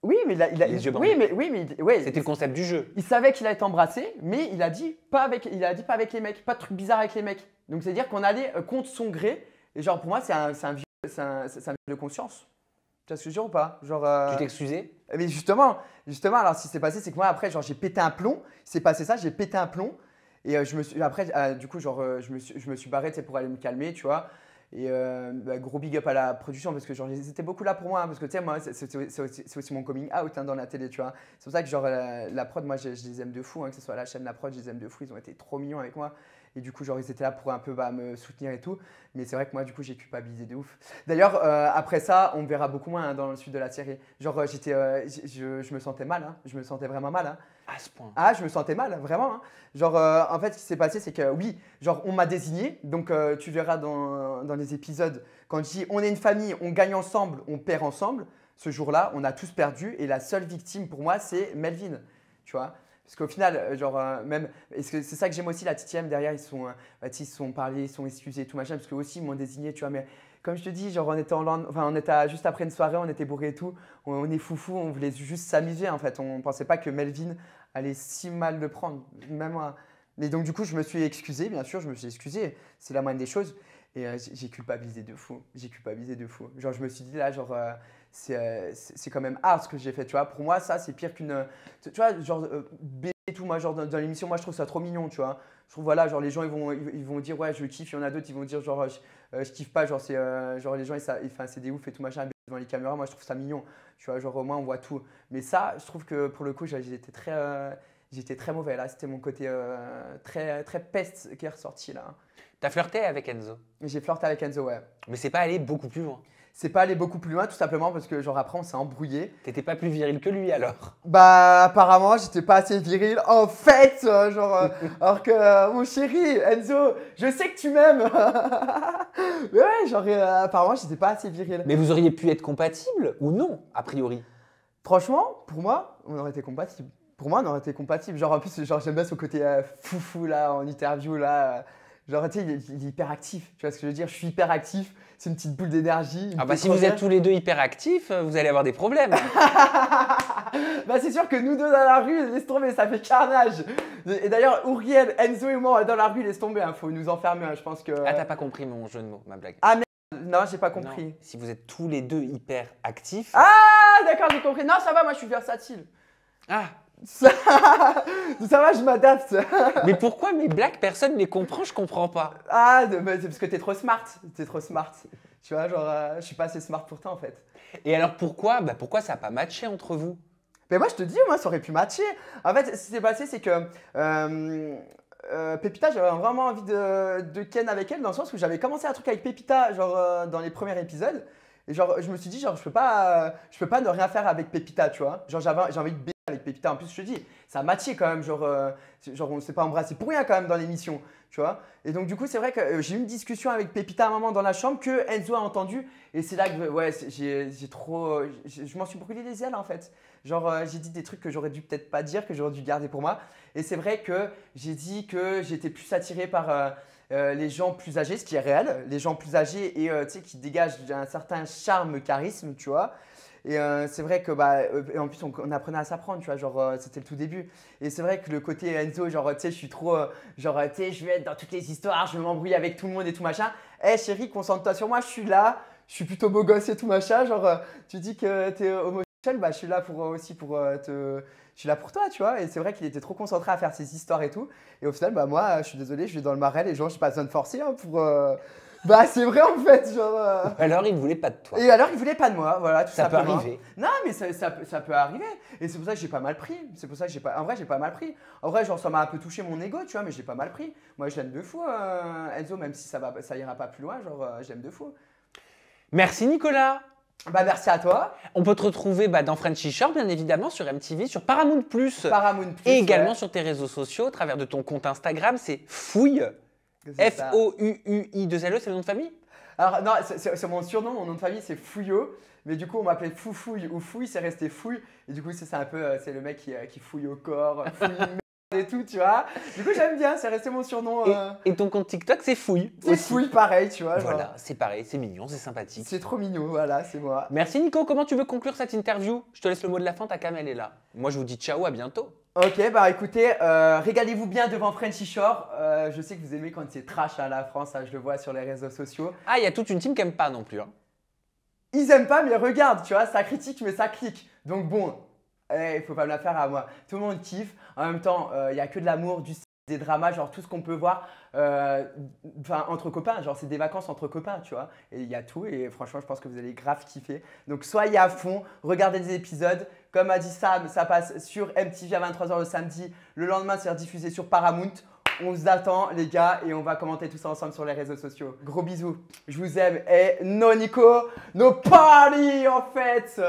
Oui, mais C'était le concept du jeu. Il savait qu'il allait être embrassé, mais il a dit pas avec les mecs, pas de trucs bizarres avec les mecs. Donc c'est à dire qu'on allait contre son gré. Et genre pour moi, c'est un viol de conscience. Tu vois ce que je veux dire ou pas? Genre, Tu t'es excusé? Mais justement, alors ce qui s'est passé, c'est que moi après, genre j'ai pété un plomb. C'est passé ça, j'ai pété un plomb. Et du coup, genre je me suis barré pour aller me calmer, tu vois. Et gros big up à la production parce que genre ils étaient beaucoup là pour moi, hein, parce que tu sais moi c'est aussi mon coming out, hein, dans la télé, tu vois. C'est pour ça que genre la prod, moi je les aime de fou, hein, que ce soit la chaîne La Prod, je les aime de fou, ils ont été trop mignons avec moi. Et du coup genre ils étaient là pour un peu me soutenir et tout. Mais c'est vrai que moi du coup j'ai culpabilisé de ouf. D'ailleurs après ça on me verra beaucoup moins, hein, dans le suite de la série. Genre je me sentais mal, hein, je me sentais vraiment mal, hein. À ce point. Ah, je me sentais mal, vraiment. Hein. Genre, en fait, ce qui s'est passé, c'est que oui, genre, on m'a désigné. Donc, tu verras dans les épisodes, quand je dis on est une famille, on gagne ensemble, on perd ensemble. Ce jour-là, on a tous perdu. Et la seule victime pour moi, c'est Melvin. Tu vois? Parce qu'au final, genre, même. C'est ça que j'aime aussi, la TTM derrière, ils se sont parlé, ils sont excusés et tout machin. Parce que aussi, ils m'ont désigné, tu vois. Mais comme je te dis, genre, on était juste après une soirée, on était bourrés et tout. On est foufou, on voulait juste s'amuser en fait. On ne pensait pas que Melvin allait si mal le prendre. Même moi. Mais donc, du coup, je me suis excusé, bien sûr, je me suis excusé. C'est la moindre des choses. Et j'ai culpabilisé de fou. Genre, je me suis dit là, genre, c'est quand même hard ce que j'ai fait, tu vois. Pour moi, ça, c'est pire qu'une. Tu vois, genre, et tout, moi, genre, dans l'émission, moi, je trouve ça trop mignon, tu vois. Je trouve, voilà, genre, les gens, ils vont dire, ouais, je kiffe. Il y en a d'autres, ils vont dire, genre, je kiffe pas, genre, genre les gens, c'est des ouf et tout, machin, devant les caméras. Moi, je trouve ça mignon, tu vois. Genre, au moins, on voit tout. Mais ça, je trouve que pour le coup, j'étais très mauvais, là. C'était mon côté très, très peste qui est ressorti, là. T'as flirté avec Enzo? J'ai flirté avec Enzo, ouais. Mais c'est pas allé beaucoup plus loin. C'est pas allé beaucoup plus loin, tout simplement parce que genre après on s'est embrouillé. T'étais pas plus viril que lui alors? Bah apparemment j'étais pas assez viril. En fait, alors que mon chéri Enzo, je sais que tu m'aimes. Mais ouais, genre apparemment j'étais pas assez viril. Mais vous auriez pu être compatibles ou non, a priori? Franchement, pour moi, on aurait été compatibles. Genre en plus, genre j'aime bien ce côté foufou là en interview là. Genre, tu sais, il est hyper actif. Tu vois ce que je veux dire? Je suis hyper actif. C'est une petite boule d'énergie. Ah bah si vous êtes tous les deux hyper actifs, vous allez avoir des problèmes. Bah c'est sûr que nous deux dans la rue, laisse tomber, ça fait carnage. Et d'ailleurs, Uriel, Enzo et moi dans la rue, laisse tomber. Faut nous enfermer. Je pense que. Ah t'as pas compris mon jeu de mots, ma blague. Ah merde, non, j'ai pas compris. Non. Si vous êtes tous les deux hyper actifs. Ah d'accord, j'ai compris. Non, ça va, moi je suis versatile. Ah. Ça va, je m'adapte. Mais pourquoi mes blagues, personne ne les comprend, je comprends pas. Ah, c'est parce que t'es trop smart. Tu vois, genre, je suis pas assez smart pour toi en fait. Et alors pourquoi ça n'a pas matché entre vous? Mais moi, je te dis, moi, ça aurait pu matcher. En fait, ce qui s'est passé, c'est que Pépita, j'avais vraiment envie de ken avec elle dans le sens où j'avais commencé un truc avec Pépita genre dans les premiers épisodes et genre je me suis dit genre je peux pas ne rien faire avec Pépita, tu vois. Genre j'ai envie de baiser avec Pépita. En plus je te dis, ça a matché quand même genre on s'est pas embrassé pour rien quand même dans l'émission, tu vois. Et donc du coup c'est vrai que j'ai eu une discussion avec Pépita à un moment dans la chambre que Enzo a entendu et c'est là que ouais je m'en suis brûlé les ailes en fait. Genre j'ai dit des trucs que j'aurais dû peut-être pas dire, que j'aurais dû garder pour moi. Et c'est vrai que j'ai dit que j'étais plus attiré par les gens plus âgés, ce qui est réel, les gens plus âgés et tu sais qui dégagent un certain charme, charisme, tu vois. Et c'est vrai que et en plus on apprenait à s'apprendre, tu vois, genre c'était le tout début. Et c'est vrai que le côté Enzo, genre tu sais, je suis trop genre tu sais, je vais être dans toutes les histoires, je vais m'embrouiller avec tout le monde et tout machin. Eh chérie, concentre-toi sur moi, je suis là, je suis plutôt beau gosse et tout machin, genre tu dis que t'es homosexuel, je suis là je suis là pour toi, tu vois. Et c'est vrai qu'il était trop concentré à faire ses histoires et tout. Et au final, moi, je suis désolé, je vais dans le marais, les gens, j'ai pas besoin de forcer hein, pour. C'est vrai en fait, genre. Alors, il ne voulait pas de toi. Et alors, il voulait pas de moi, voilà, tout Ça peut simplement. arriver. Non, mais ça peut arriver. Et c'est pour ça que j'ai pas mal pris. C'est pour ça que j'ai pas. En vrai, j'ai pas mal pris. En vrai, genre, ça m'a un peu touché mon ego, tu vois, mais j'ai pas mal pris. Moi, je l'aime de fou, Enzo, même si ça ira pas plus loin, genre, je l'aime de fou. Merci Nicolas. Merci à toi. On peut te retrouver dans Frenchy Shore, bien évidemment, sur MTV, sur Paramount+. Et également sur tes réseaux sociaux, au travers de ton compte Instagram, c'est Fouille. F-O-U-U-I-2-L-E, c'est le nom de famille? Alors non, c'est mon surnom, mon nom de famille c'est Fouillot. Mais du coup on m'appelait Foufouille ou Fouille, c'est resté Fouille. Et du coup c'est un peu, c'est le mec qui fouille au corps, fouille une merde et tout, tu vois. Du coup j'aime bien, c'est resté mon surnom. Et ton compte TikTok c'est Fouille. C'est Fouille pareil, tu vois. Voilà, genre. c'est pareil, c'est mignon, c'est sympathique. C'est trop mignon, voilà, c'est moi. Merci Nico, comment tu veux conclure cette interview? Je te laisse le mot de la fin, ta cam elle est là. Moi je vous dis ciao, à bientôt. Ok, écoutez, régalez-vous bien devant Frenchy Shore. Je sais que vous aimez quand c'est trash à la France, je le vois sur les réseaux sociaux. Ah, il y a toute une team qui aime pas non plus. Hein. Ils aiment pas, mais regarde, tu vois, ça critique, mais ça clique. Donc bon, il faut pas me la faire à moi. Tout le monde kiffe. En même temps, il n'y a que de l'amour, des dramas, genre tout ce qu'on peut voir entre copains. Genre c'est des vacances entre copains, tu vois. Et il y a tout et franchement, je pense que vous allez grave kiffer. Donc soyez à fond, regardez les épisodes. Comme a dit Sam, ça passe sur MTV à 23h le samedi. Le lendemain, c'est rediffusé sur Paramount. On vous attend les gars et on va commenter tout ça ensemble sur les réseaux sociaux. Gros bisous, je vous aime et no Nico, no party en fait.